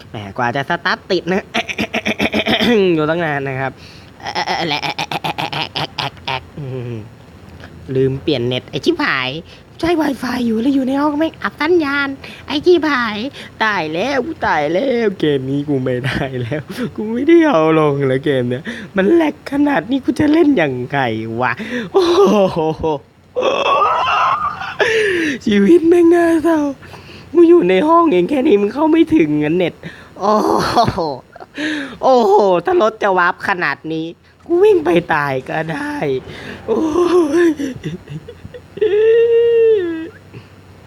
แหมกว่าจะสตาร์ทติดนะอยู่ตั้งนานนะครับลืมเปลี่ยนเน็ตไอชิบหายใช้ Wi-Fi อยู่แล้วอยู่ในห้องไม่อับสัญญาณไอชิบหายตายแล้วเกมนี้กูไม่ได้แล้วกูไม่ได้เอาลงแล้วเกมเนี้ยมันแหลกขนาดนี้กูจะเล่นยังไงวะโอ้โหชีวิตแม่งน่าเศร้ากูอยู่ในห้องเองแค่นี้มึงเข้าไม่ถึงเงินเน็ตโอ้โหถ้ารถจะวาร์ปขนาดนี้กูวิ่งไปตายก็ได้โอ้ย